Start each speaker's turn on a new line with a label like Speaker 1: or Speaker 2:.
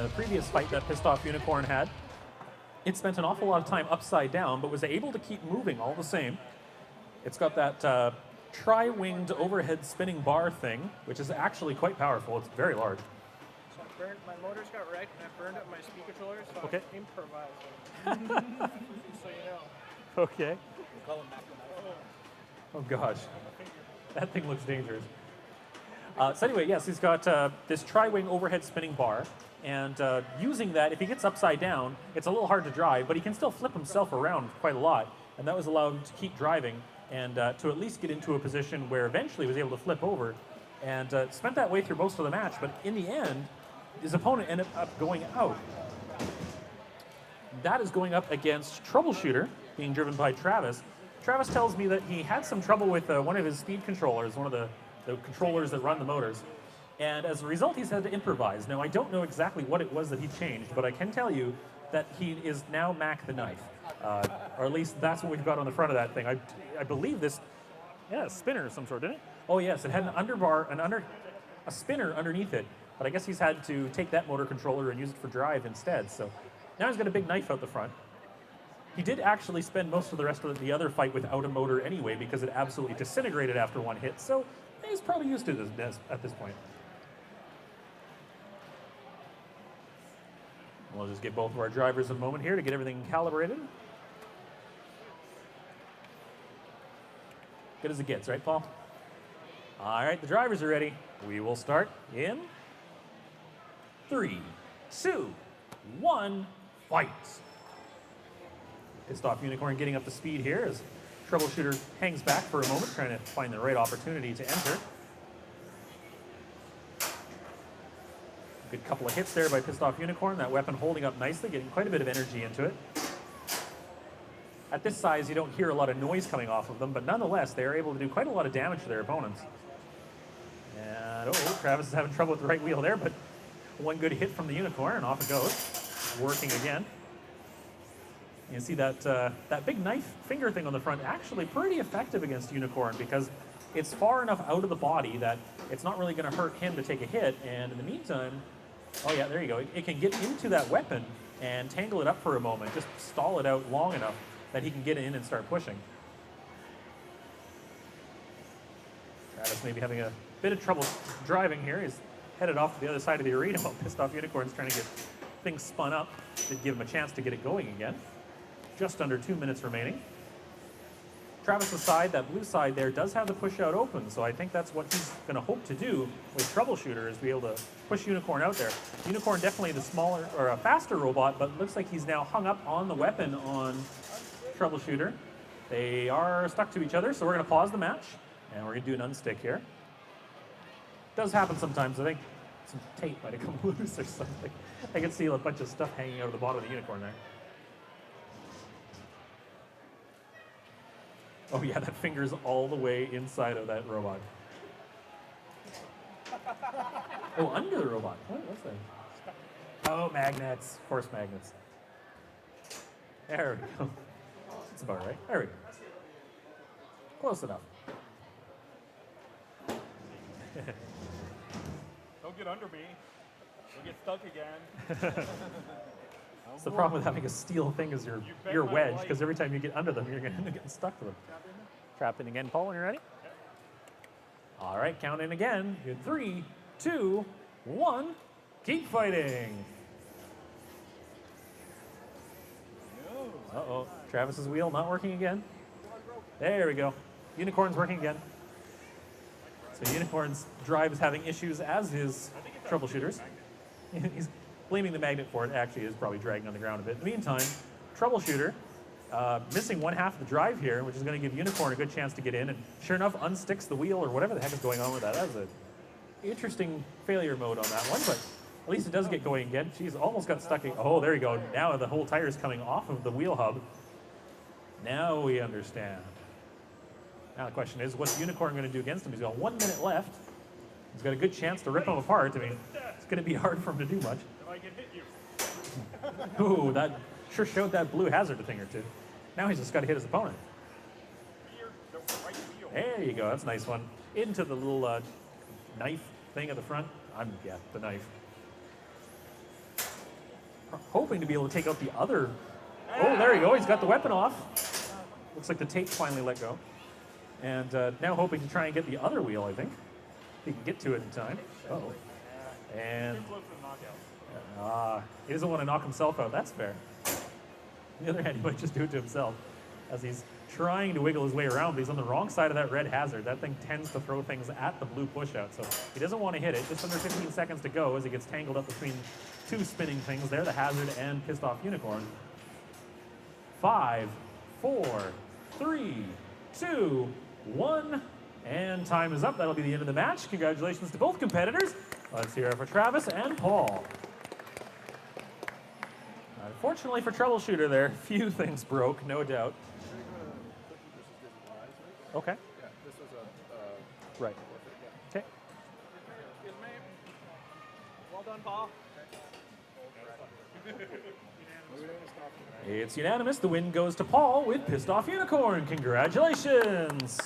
Speaker 1: the previous fight that pissed off Unicorn had. It spent an awful lot of time upside down, but was able to keep moving all the same. It's got that tri-winged overhead spinning bar thing, which is actually quite powerful. It's very large.
Speaker 2: So I burned, my motors got wrecked, and I burned up my speed controller, so
Speaker 1: Okay.
Speaker 2: I improvised. So you know.
Speaker 1: Okay. Oh gosh, that thing looks dangerous. So anyway, yes, he's got this tri-wing overhead spinning bar, and using that, if he gets upside down, it's a little hard to drive, but he can still flip himself around quite a lot, and that was allowed him to keep driving and to at least get into a position where eventually he was able to flip over, and spent that way through most of the match, but in the end, his opponent ended up going out. That is going up against Troubleshooter, being driven by Travis. Travis tells me that he had some trouble with one of his speed controllers, one of the controllers that run the motors. And as a result, he's had to improvise. Now, I don't know exactly what it was that he changed, but I can tell you that he is now Mac the Knife. Or at least that's what we've got on the front of that thing. I believe this, yeah, a spinner of some sort, didn't it? Oh yes, it had an underbar, a spinner underneath it. But I guess he's had to take that motor controller and use it for drive instead. So now he's got a big knife out the front. He did actually spend most of the rest of the other fight without a motor anyway because it absolutely disintegrated after one hit. So he's probably used to this at this point. We'll just give both of our drivers a moment here to get everything calibrated. Good as it gets, right, Paul? All right, the drivers are ready. We will start in 3, 2, 1, fight. Pissed off Unicorn getting up to speed here as Troubleshooter hangs back for a moment, trying to find the right opportunity to enter. Good couple of hits there by Pissed Off Unicorn. That weapon holding up nicely, getting quite a bit of energy into it. At this size, you don't hear a lot of noise coming off of them, but nonetheless, they are able to do quite a lot of damage to their opponents. And, oh, Travis is having trouble with the right wheel there, but one good hit from the Unicorn, and off it goes. Working again. You can see that, that big knife finger thing on the front, actually pretty effective against Unicorn, because it's far enough out of the body that it's not really going to hurt him to take a hit, and in the meantime, oh yeah, there you go. It can get into that weapon and tangle it up for a moment, just stall it out long enough that he can get in and start pushing. Travis maybe having a bit of trouble driving here. He's headed off to the other side of the arena while Pissed Off Unicorn's trying to get things spun up to give him a chance to get it going again. Just under 2 minutes remaining. Travis's side, that blue side there, does have the push out open, so I think that's what he's going to hope to do with Troubleshooter, is be able to push Unicorn out there. Unicorn definitely the smaller, or a faster robot, but looks like he's now hung up on the weapon on Troubleshooter. They are stuck to each other, so we're going to pause the match, and we're going to do an unstick here. It does happen sometimes. I think some tape might have come loose or something. I can see a bunch of stuff hanging out of the bottom of the Unicorn there. Oh yeah, that finger's all the way inside of that robot. Oh, under the robot. What's that? Oh, magnets. Force magnets. There we go. That's about right. There we go. Close enough.
Speaker 3: Don't get under me. You'll get stuck again.
Speaker 1: It's the problem with having a steel thing is your wedge, because every time you get under them, you're going to end up getting stuck to them. Trap in again, Paul, when you're ready. All right, count in again. Good. 3, 2, 1. Keep fighting. Uh-oh. Travis's wheel not working again. There we go. Unicorn's working again. So Unicorn's drive is having issues, as is Troubleshooter's. He's blaming the magnet for it. Actually, is probably dragging on the ground a bit. In the meantime, Troubleshooter missing one half of the drive here, which is going to give Unicorn a good chance to get in, and sure enough, unsticks the wheel or whatever the heck is going on with that. That was an interesting failure mode on that one, but at least it does get going again. She's almost got stuck. Oh, there you go. Now the whole tire is coming off of the wheel hub. Now we understand. Now the question is, what's Unicorn going to do against him? He's got 1 minute left. He's got a good chance to rip him apart. I mean, it's going to be hard for him to do much.
Speaker 3: I can hit you.
Speaker 1: Ooh, that sure showed that blue hazard a thing or two. Now he's just got to hit his opponent. There you go. That's a nice one. Into the little knife thing at the front. Yeah, the knife. hoping to be able to take out the other. Oh, there you go. He's got the weapon off. Looks like the tape finally let go. And now hoping to try and get the other wheel, I think. If he can get to it in time. Uh-oh. And he doesn't want to knock himself out. That's fair. On the other hand, he might just do it to himself as he's trying to wiggle his way around, but he's on the wrong side of that red hazard. That thing tends to throw things at the blue push-out, so he doesn't want to hit it. Just under 15 seconds to go as he gets tangled up between two spinning things there, the hazard and pissed off unicorn. 5, 4, 3, 2, 1, and time is up. That'll be the end of the match. Congratulations to both competitors. Let's hear it for Travis and Paul. Unfortunately for Troubleshooter there, few things broke, no doubt. Okay.
Speaker 4: Yeah, this was a
Speaker 1: right. Okay.
Speaker 2: Excuse me. Well done, Paul.
Speaker 1: It's unanimous. The win goes to Paul with Pissed Off Unicorn. Congratulations.